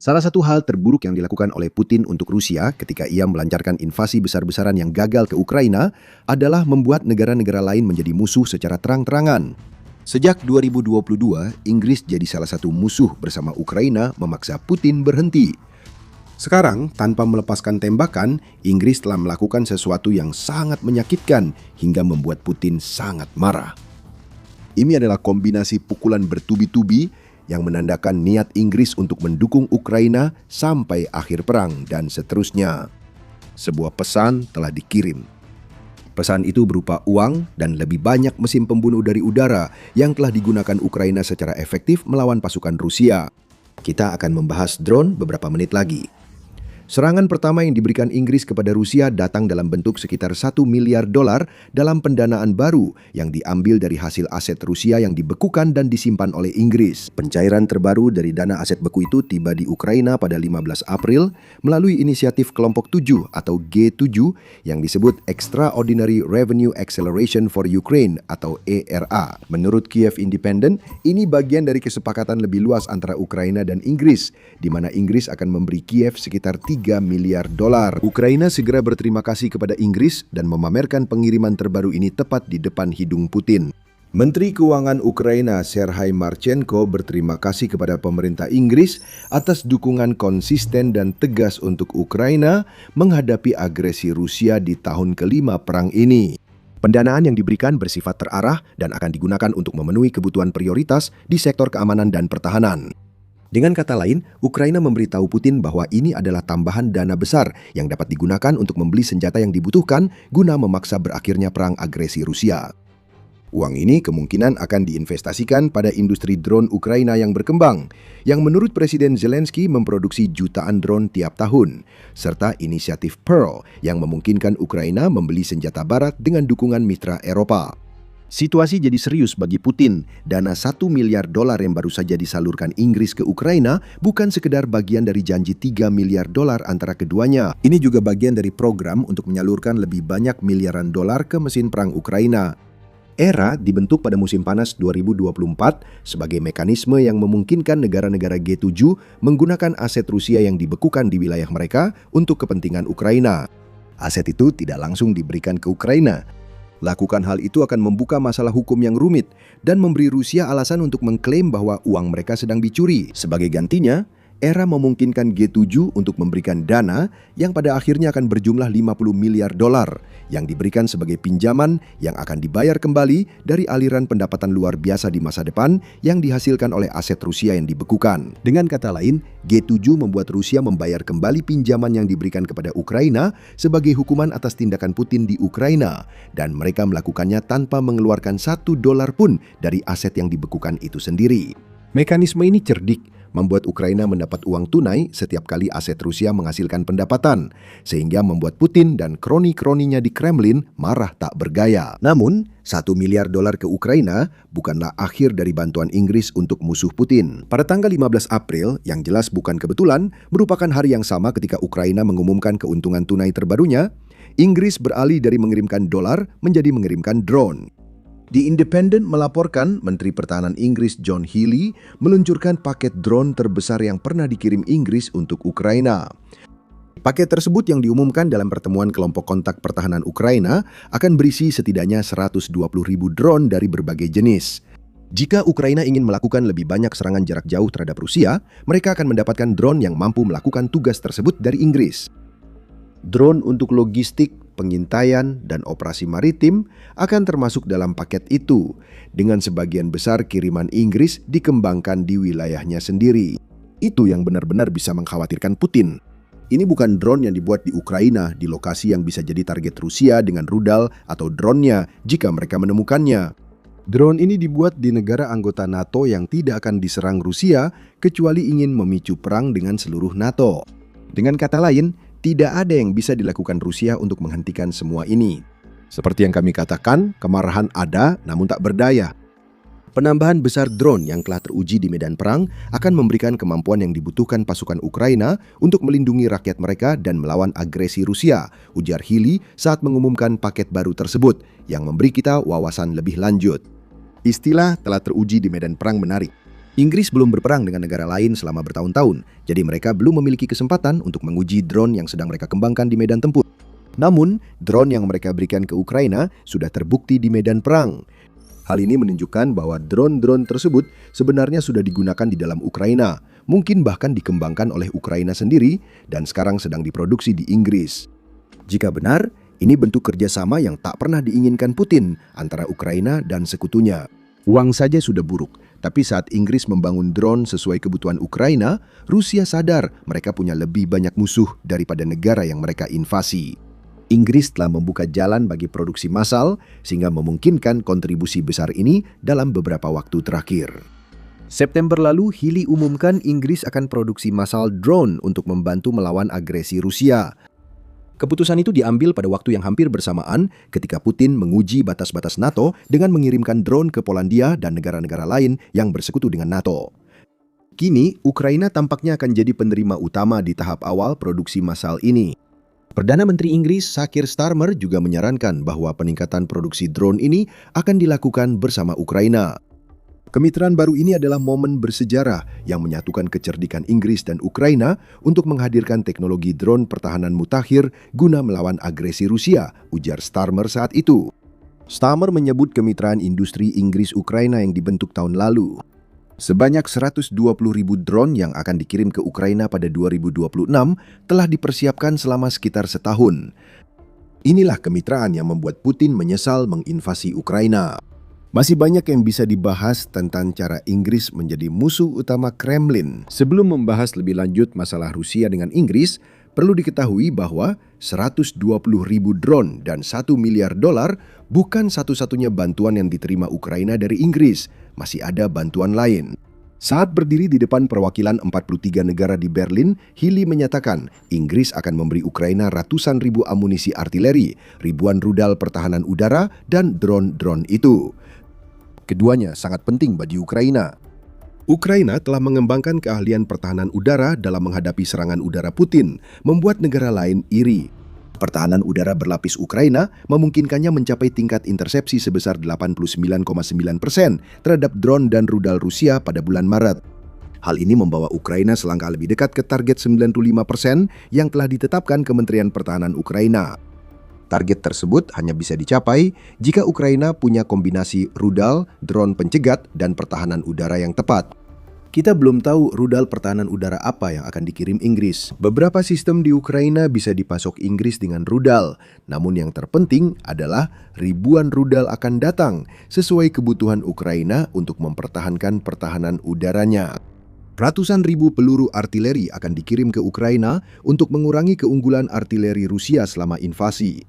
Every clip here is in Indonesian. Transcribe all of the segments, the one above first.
Salah satu hal terburuk yang dilakukan oleh Putin untuk Rusia ketika ia melancarkan invasi besar-besaran yang gagal ke Ukraina adalah membuat negara-negara lain menjadi musuh secara terang-terangan. Sejak 2022, Inggris jadi salah satu musuh bersama Ukraina memaksa Putin berhenti. Sekarang, tanpa melepaskan tembakan, Inggris telah melakukan sesuatu yang sangat menyakitkan hingga membuat Putin sangat marah. Ini adalah kombinasi pukulan bertubi-tubi yang menandakan niat Inggris untuk mendukung Ukraina sampai akhir perang dan seterusnya. Sebuah pesan telah dikirim. Pesan itu berupa uang dan lebih banyak mesin pembunuh dari udara yang telah digunakan Ukraina secara efektif melawan pasukan Rusia. Kita akan membahas drone beberapa menit lagi. Serangan pertama yang diberikan Inggris kepada Rusia datang dalam bentuk sekitar $1 miliar dalam pendanaan baru yang diambil dari hasil aset Rusia yang dibekukan dan disimpan oleh Inggris. Pencairan terbaru dari dana aset beku itu tiba di Ukraina pada 15 April melalui inisiatif Kelompok 7 atau G7 yang disebut Extraordinary Revenue Acceleration for Ukraine atau ERA. Menurut Kiev Independent, ini bagian dari kesepakatan lebih luas antara Ukraina dan Inggris, di mana Inggris akan memberi Kiev sekitar $3 miliar. Ukraina segera berterima kasih kepada Inggris dan memamerkan pengiriman terbaru ini tepat di depan hidung Putin. Menteri Keuangan Ukraina Serhiy Marchenko berterima kasih kepada pemerintah Inggris atas dukungan konsisten dan tegas untuk Ukraina menghadapi agresi Rusia di tahun kelima perang ini. Pendanaan yang diberikan bersifat terarah dan akan digunakan untuk memenuhi kebutuhan prioritas di sektor keamanan dan pertahanan. Dengan kata lain, Ukraina memberitahu Putin bahwa ini adalah tambahan dana besar yang dapat digunakan untuk membeli senjata yang dibutuhkan guna memaksa berakhirnya perang agresi Rusia. Uang ini kemungkinan akan diinvestasikan pada industri drone Ukraina yang berkembang, yang menurut Presiden Zelensky memproduksi jutaan drone tiap tahun, serta inisiatif Pearl yang memungkinkan Ukraina membeli senjata barat dengan dukungan mitra Eropa. Situasi jadi serius bagi Putin. Dana $1 miliar yang baru saja disalurkan Inggris ke Ukraina bukan sekedar bagian dari janji $3 miliar antara keduanya. Ini juga bagian dari program untuk menyalurkan lebih banyak miliaran dolar ke mesin perang Ukraina. ERA dibentuk pada musim panas 2024 sebagai mekanisme yang memungkinkan negara-negara G7 menggunakan aset Rusia yang dibekukan di wilayah mereka untuk kepentingan Ukraina. Aset itu tidak langsung diberikan ke Ukraina. Lakukan hal itu akan membuka masalah hukum yang rumit dan memberi Rusia alasan untuk mengklaim bahwa uang mereka sedang dicuri. Sebagai gantinya, ERA memungkinkan G7 untuk memberikan dana yang pada akhirnya akan berjumlah $50 miliar yang diberikan sebagai pinjaman yang akan dibayar kembali dari aliran pendapatan luar biasa di masa depan yang dihasilkan oleh aset Rusia yang dibekukan. Dengan kata lain, G7 membuat Rusia membayar kembali pinjaman yang diberikan kepada Ukraina sebagai hukuman atas tindakan Putin di Ukraina, dan mereka melakukannya tanpa mengeluarkan $1 pun dari aset yang dibekukan itu sendiri. Mekanisme ini cerdik, membuat Ukraina mendapat uang tunai setiap kali aset Rusia menghasilkan pendapatan, sehingga membuat Putin dan kroni-kroninya di Kremlin marah tak bergaya. Namun, $1 miliar ke Ukraina bukanlah akhir dari bantuan Inggris untuk musuh Putin. Pada tanggal 15 April, yang jelas bukan kebetulan, merupakan hari yang sama ketika Ukraina mengumumkan keuntungan tunai terbarunya, Inggris beralih dari mengirimkan dolar menjadi mengirimkan drone. The Independent melaporkan Menteri Pertahanan Inggris John Healey meluncurkan paket drone terbesar yang pernah dikirim Inggris untuk Ukraina. Paket tersebut yang diumumkan dalam pertemuan kelompok kontak pertahanan Ukraina akan berisi setidaknya 120.000 drone dari berbagai jenis. Jika Ukraina ingin melakukan lebih banyak serangan jarak jauh terhadap Rusia, mereka akan mendapatkan drone yang mampu melakukan tugas tersebut dari Inggris. Drone untuk logistik, pengintaian, dan operasi maritim akan termasuk dalam paket itu, dengan sebagian besar kiriman Inggris dikembangkan di wilayahnya sendiri. Itu yang benar-benar bisa mengkhawatirkan Putin. Ini bukan drone yang dibuat di Ukraina di lokasi yang bisa jadi target Rusia dengan rudal atau drone-nya jika mereka menemukannya. Drone ini dibuat di negara anggota NATO yang tidak akan diserang Rusia kecuali ingin memicu perang dengan seluruh NATO. Dengan kata lain, tidak ada yang bisa dilakukan Rusia untuk menghentikan semua ini. Seperti yang kami katakan, kemarahan ada namun tak berdaya. Penambahan besar drone yang telah teruji di medan perang akan memberikan kemampuan yang dibutuhkan pasukan Ukraina untuk melindungi rakyat mereka dan melawan agresi Rusia, ujar Healey saat mengumumkan paket baru tersebut yang memberi kita wawasan lebih lanjut. Istilah telah teruji di medan perang menarik. Inggris belum berperang dengan negara lain selama bertahun-tahun, jadi mereka belum memiliki kesempatan untuk menguji drone yang sedang mereka kembangkan di medan tempur. Namun, drone yang mereka berikan ke Ukraina sudah terbukti di medan perang. Hal ini menunjukkan bahwa drone-drone tersebut sebenarnya sudah digunakan di dalam Ukraina, mungkin bahkan dikembangkan oleh Ukraina sendiri dan sekarang sedang diproduksi di Inggris. Jika benar, ini bentuk kerjasama yang tak pernah diinginkan Putin antara Ukraina dan sekutunya. Uang saja sudah buruk, tapi saat Inggris membangun drone sesuai kebutuhan Ukraina, Rusia sadar mereka punya lebih banyak musuh daripada negara yang mereka invasi. Inggris telah membuka jalan bagi produksi massal sehingga memungkinkan kontribusi besar ini dalam beberapa waktu terakhir. September lalu, Healy umumkan Inggris akan produksi massal drone untuk membantu melawan agresi Rusia. Keputusan itu diambil pada waktu yang hampir bersamaan ketika Putin menguji batas-batas NATO dengan mengirimkan drone ke Polandia dan negara-negara lain yang bersekutu dengan NATO. Kini, Ukraina tampaknya akan jadi penerima utama di tahap awal produksi massal ini. Perdana Menteri Inggris Keir Starmer juga menyarankan bahwa peningkatan produksi drone ini akan dilakukan bersama Ukraina. Kemitraan baru ini adalah momen bersejarah yang menyatukan kecerdikan Inggris dan Ukraina untuk menghadirkan teknologi drone pertahanan mutakhir guna melawan agresi Rusia, ujar Starmer saat itu. Starmer menyebut kemitraan industri Inggris-Ukraina yang dibentuk tahun lalu. Sebanyak 120.000 drone yang akan dikirim ke Ukraina pada 2026 telah dipersiapkan selama sekitar setahun. Inilah kemitraan yang membuat Putin menyesal menginvasi Ukraina. Masih banyak yang bisa dibahas tentang cara Inggris menjadi musuh utama Kremlin. Sebelum membahas lebih lanjut masalah Rusia dengan Inggris, perlu diketahui bahwa 120.000 drone dan $1 miliar bukan satu-satunya bantuan yang diterima Ukraina dari Inggris. Masih ada bantuan lain. Saat berdiri di depan perwakilan 43 negara di Berlin, Healy menyatakan Inggris akan memberi Ukraina ratusan ribu amunisi artileri, ribuan rudal pertahanan udara, dan drone-drone itu. Keduanya sangat penting bagi Ukraina. Ukraina telah mengembangkan keahlian pertahanan udara dalam menghadapi serangan udara Putin, membuat negara lain iri. Pertahanan udara berlapis Ukraina memungkinkannya mencapai tingkat intersepsi sebesar 89,9% terhadap drone dan rudal Rusia pada bulan Maret. Hal ini membawa Ukraina selangkah lebih dekat ke target 95% yang telah ditetapkan Kementerian Pertahanan Ukraina. Target tersebut hanya bisa dicapai jika Ukraina punya kombinasi rudal, drone pencegat, dan pertahanan udara yang tepat. Kita belum tahu rudal pertahanan udara apa yang akan dikirim Inggris. Beberapa sistem di Ukraina bisa dipasok Inggris dengan rudal, namun yang terpenting adalah ribuan rudal akan datang sesuai kebutuhan Ukraina untuk mempertahankan pertahanan udaranya. Ratusan ribu peluru artileri akan dikirim ke Ukraina untuk mengurangi keunggulan artileri Rusia selama invasi.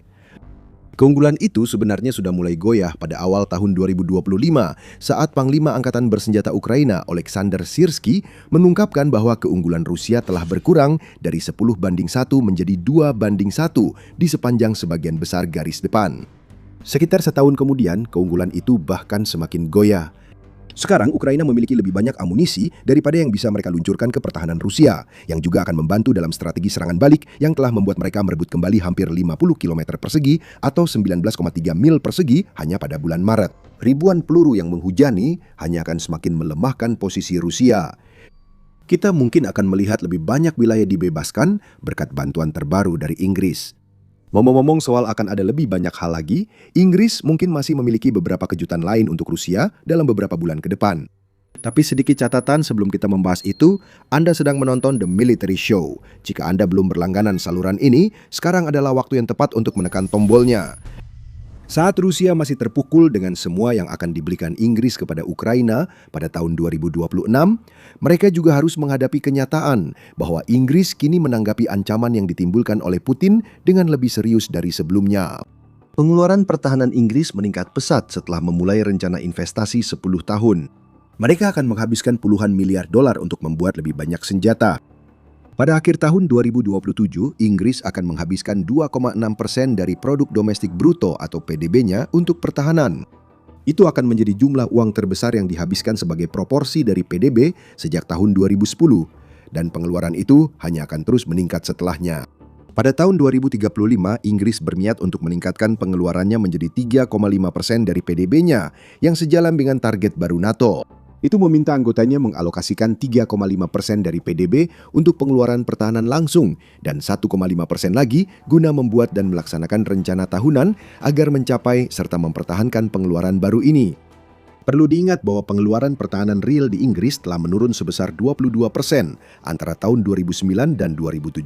Keunggulan itu sebenarnya sudah mulai goyah pada awal tahun 2025 saat Panglima Angkatan Bersenjata Ukraina Oleksandr Syrskyi mengungkapkan bahwa keunggulan Rusia telah berkurang dari 10:1 menjadi 2:1 di sepanjang sebagian besar garis depan. Sekitar setahun kemudian, keunggulan itu bahkan semakin goyah. Sekarang Ukraina memiliki lebih banyak amunisi daripada yang bisa mereka luncurkan ke pertahanan Rusia, yang juga akan membantu dalam strategi serangan balik yang telah membuat mereka merebut kembali hampir 50 km persegi atau 19,3 mil persegi hanya pada bulan Maret. Ribuan peluru yang menghujani hanya akan semakin melemahkan posisi Rusia. Kita mungkin akan melihat lebih banyak wilayah dibebaskan berkat bantuan terbaru dari Inggris. Ngomong-ngomong soal akan ada lebih banyak hal lagi, Inggris mungkin masih memiliki beberapa kejutan lain untuk Rusia dalam beberapa bulan ke depan. Tapi sedikit catatan sebelum kita membahas itu, Anda sedang menonton The Military Show. Jika Anda belum berlangganan saluran ini, sekarang adalah waktu yang tepat untuk menekan tombolnya. Saat Rusia masih terpukul dengan semua yang akan diberikan Inggris kepada Ukraina pada tahun 2026, mereka juga harus menghadapi kenyataan bahwa Inggris kini menanggapi ancaman yang ditimbulkan oleh Putin dengan lebih serius dari sebelumnya. Pengeluaran pertahanan Inggris meningkat pesat setelah memulai rencana investasi 10 tahun. Mereka akan menghabiskan puluhan miliar dolar untuk membuat lebih banyak senjata. Pada akhir tahun 2027, Inggris akan menghabiskan 2,6% dari produk domestik bruto atau PDB-nya untuk pertahanan. Itu akan menjadi jumlah uang terbesar yang dihabiskan sebagai proporsi dari PDB sejak tahun 2010, dan pengeluaran itu hanya akan terus meningkat setelahnya. Pada tahun 2035, Inggris berniat untuk meningkatkan pengeluarannya menjadi 3,5% dari PDB-nya, yang sejalan dengan target baru NATO. Itu meminta anggotanya mengalokasikan 3,5% dari PDB untuk pengeluaran pertahanan langsung dan 1,5% lagi guna membuat dan melaksanakan rencana tahunan agar mencapai serta mempertahankan pengeluaran baru ini. Perlu diingat bahwa pengeluaran pertahanan real di Inggris telah menurun sebesar 22% antara tahun 2009 dan 2017.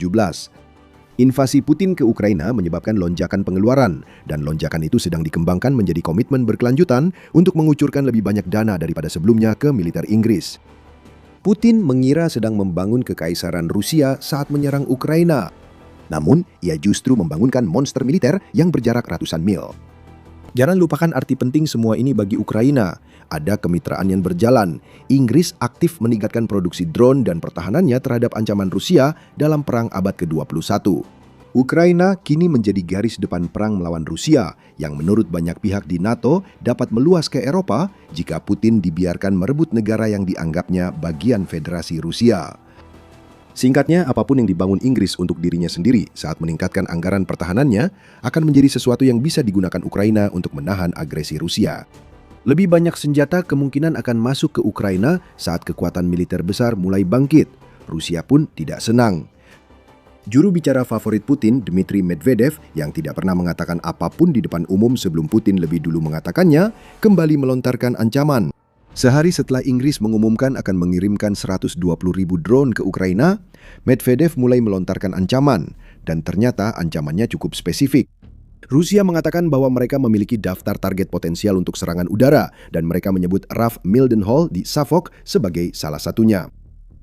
Invasi Putin ke Ukraina menyebabkan lonjakan pengeluaran, dan lonjakan itu sedang dikembangkan menjadi komitmen berkelanjutan untuk mengucurkan lebih banyak dana daripada sebelumnya ke militer Inggris. Putin mengira sedang membangun kekaisaran Rusia saat menyerang Ukraina. Namun, ia justru membangunkan monster militer yang berjarak ratusan mil. Jangan lupakan arti penting semua ini bagi Ukraina. Ada kemitraan yang berjalan. Inggris aktif meningkatkan produksi drone dan pertahanannya terhadap ancaman Rusia dalam perang abad ke-21. Ukraina kini menjadi garis depan perang melawan Rusia yang menurut banyak pihak di NATO dapat meluas ke Eropa jika Putin dibiarkan merebut negara yang dianggapnya bagian Federasi Rusia. Singkatnya, apapun yang dibangun Inggris untuk dirinya sendiri saat meningkatkan anggaran pertahanannya akan menjadi sesuatu yang bisa digunakan Ukraina untuk menahan agresi Rusia. Lebih banyak senjata kemungkinan akan masuk ke Ukraina saat kekuatan militer besar mulai bangkit. Rusia pun tidak senang. Juru bicara favorit Putin, Dmitry Medvedev, yang tidak pernah mengatakan apapun di depan umum sebelum Putin lebih dulu mengatakannya, kembali melontarkan ancaman. Sehari setelah Inggris mengumumkan akan mengirimkan 120.000 drone ke Ukraina, Medvedev mulai melontarkan ancaman, dan ternyata ancamannya cukup spesifik. Rusia mengatakan bahwa mereka memiliki daftar target potensial untuk serangan udara, dan mereka menyebut RAF Mildenhall di Suffolk sebagai salah satunya.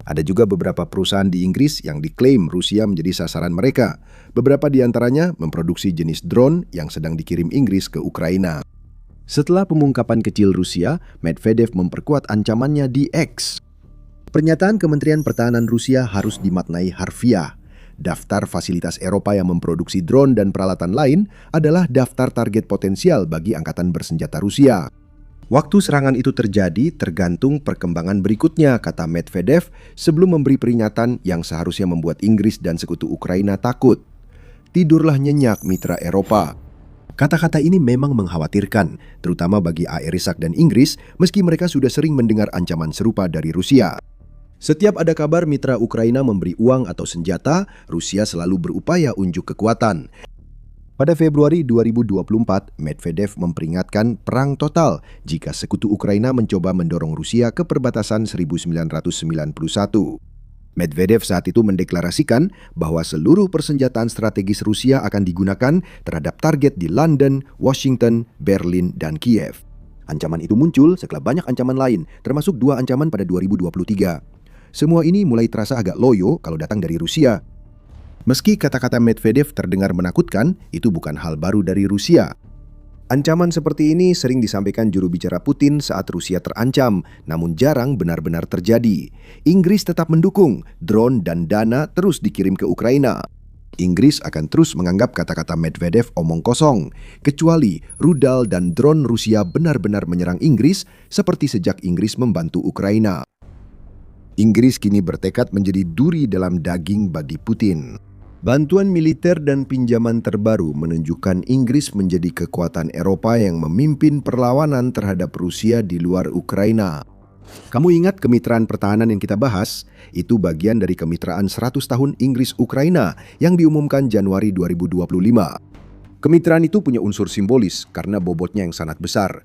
Ada juga beberapa perusahaan di Inggris yang diklaim Rusia menjadi sasaran mereka. Beberapa di antaranya memproduksi jenis drone yang sedang dikirim Inggris ke Ukraina. Setelah pemungkapan kecil Rusia, Medvedev memperkuat ancamannya di X. Pernyataan Kementerian Pertahanan Rusia harus dimaknai harfiah. Daftar fasilitas Eropa yang memproduksi drone dan peralatan lain adalah daftar target potensial bagi angkatan bersenjata Rusia. Waktu serangan itu terjadi tergantung perkembangan berikutnya, kata Medvedev sebelum memberi peringatan yang seharusnya membuat Inggris dan sekutu Ukraina takut. Tidurlah nyenyak mitra Eropa. Kata-kata ini memang mengkhawatirkan, terutama bagi AR Isak dan Inggris, meski mereka sudah sering mendengar ancaman serupa dari Rusia. Setiap ada kabar mitra Ukraina memberi uang atau senjata, Rusia selalu berupaya unjuk kekuatan. Pada Februari 2024, Medvedev memperingatkan perang total jika sekutu Ukraina mencoba mendorong Rusia ke perbatasan 1991. Medvedev saat itu mendeklarasikan bahwa seluruh persenjataan strategis Rusia akan digunakan terhadap target di London, Washington, Berlin, dan Kiev. Ancaman itu muncul setelah banyak ancaman lain, termasuk 2 ancaman pada 2023. Semua ini mulai terasa agak loyo kalau datang dari Rusia. Meski kata-kata Medvedev terdengar menakutkan, itu bukan hal baru dari Rusia. Ancaman seperti ini sering disampaikan juru bicara Putin saat Rusia terancam, namun jarang benar-benar terjadi. Inggris tetap mendukung, drone dan dana terus dikirim ke Ukraina. Inggris akan terus menganggap kata-kata Medvedev omong kosong, kecuali rudal dan drone Rusia benar-benar menyerang Inggris seperti sejak Inggris membantu Ukraina. Inggris kini bertekad menjadi duri dalam daging bagi Putin. Bantuan militer dan pinjaman terbaru menunjukkan Inggris menjadi kekuatan Eropa yang memimpin perlawanan terhadap Rusia di luar Ukraina. Kamu ingat kemitraan pertahanan yang kita bahas? Itu bagian dari kemitraan 100 tahun Inggris-Ukraina yang diumumkan Januari 2025. Kemitraan itu punya unsur simbolis karena bobotnya yang sangat besar.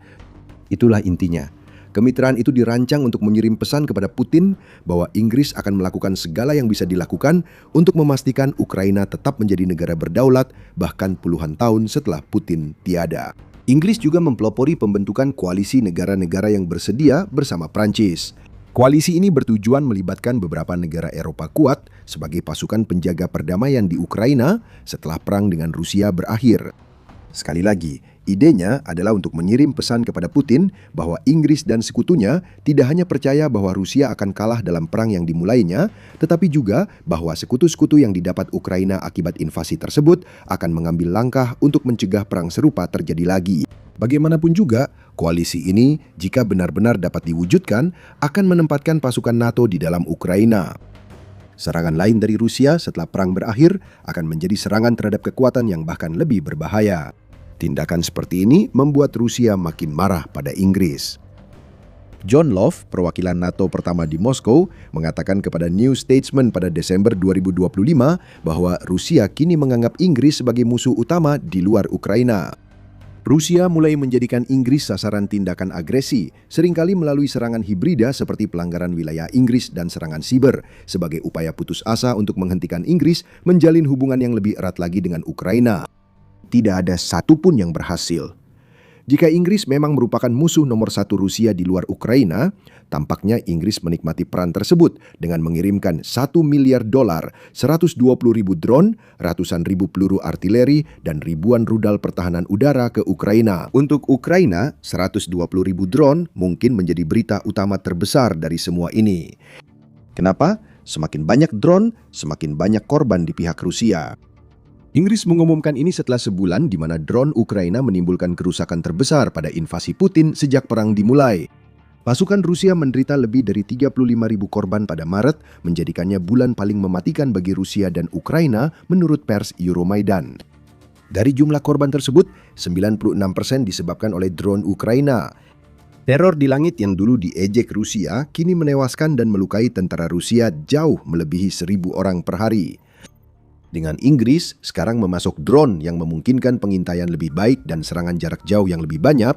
Itulah intinya. Kemitraan itu dirancang untuk mengirim pesan kepada Putin bahwa Inggris akan melakukan segala yang bisa dilakukan untuk memastikan Ukraina tetap menjadi negara berdaulat bahkan puluhan tahun setelah Putin tiada. Inggris juga mempelopori pembentukan koalisi negara-negara yang bersedia bersama Prancis. Koalisi ini bertujuan melibatkan beberapa negara Eropa kuat sebagai pasukan penjaga perdamaian di Ukraina setelah perang dengan Rusia berakhir. Sekali lagi, idenya adalah untuk mengirim pesan kepada Putin bahwa Inggris dan sekutunya tidak hanya percaya bahwa Rusia akan kalah dalam perang yang dimulainya, tetapi juga bahwa sekutu-sekutu yang didapat Ukraina akibat invasi tersebut akan mengambil langkah untuk mencegah perang serupa terjadi lagi. Bagaimanapun juga, koalisi ini jika benar-benar dapat diwujudkan akan menempatkan pasukan NATO di dalam Ukraina. Serangan lain dari Rusia setelah perang berakhir akan menjadi serangan terhadap kekuatan yang bahkan lebih berbahaya. Tindakan seperti ini membuat Rusia makin marah pada Inggris. John Love, perwakilan NATO pertama di Moskow, mengatakan kepada New Statesman pada Desember 2025 bahwa Rusia kini menganggap Inggris sebagai musuh utama di luar Ukraina. Rusia mulai menjadikan Inggris sasaran tindakan agresi, seringkali melalui serangan hibrida seperti pelanggaran wilayah Inggris dan serangan siber, sebagai upaya putus asa untuk menghentikan Inggris menjalin hubungan yang lebih erat lagi dengan Ukraina. Tidak ada satupun yang berhasil. Jika Inggris memang merupakan musuh nomor satu Rusia di luar Ukraina, tampaknya Inggris menikmati peran tersebut dengan mengirimkan $1 miliar, 120.000 drone, ratusan ribu peluru artileri, dan ribuan rudal pertahanan udara ke Ukraina. Untuk Ukraina, 120.000 drone mungkin menjadi berita utama terbesar dari semua ini. Kenapa? Semakin banyak drone, semakin banyak korban di pihak Rusia. Inggris mengumumkan ini setelah sebulan di mana drone Ukraina menimbulkan kerusakan terbesar pada invasi Putin sejak perang dimulai. Pasukan Rusia menderita lebih dari 35.000 korban pada Maret, menjadikannya bulan paling mematikan bagi Rusia dan Ukraina menurut pers Euromaidan. Dari jumlah korban tersebut, 96% disebabkan oleh drone Ukraina. Teror di langit yang dulu diejek Rusia kini menewaskan dan melukai tentara Rusia jauh melebihi 1.000 orang per hari. Dengan Inggris sekarang memasok drone yang memungkinkan pengintaian lebih baik dan serangan jarak jauh yang lebih banyak,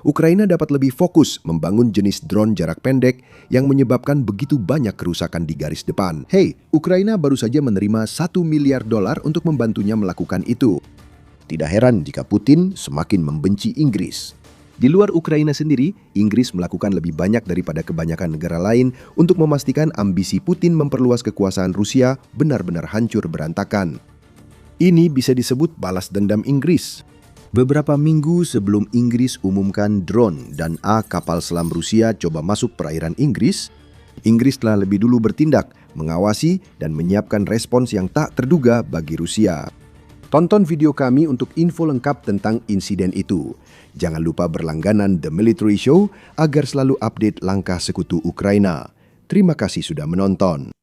Ukraina dapat lebih fokus membangun jenis drone jarak pendek yang menyebabkan begitu banyak kerusakan di garis depan. Hey, Ukraina baru saja menerima $1 miliar untuk membantunya melakukan itu. Tidak heran jika Putin semakin membenci Inggris. Di luar Ukraina sendiri, Inggris melakukan lebih banyak daripada kebanyakan negara lain untuk memastikan ambisi Putin memperluas kekuasaan Rusia benar-benar hancur berantakan. Ini bisa disebut balas dendam Inggris. Beberapa minggu sebelum Inggris umumkan drone dan kapal selam Rusia coba masuk perairan Inggris, Inggris telah lebih dulu bertindak, mengawasi dan menyiapkan respons yang tak terduga bagi Rusia. Tonton video kami untuk info lengkap tentang insiden itu. Jangan lupa berlangganan The Military Show agar selalu update langkah sekutu Ukraina. Terima kasih sudah menonton.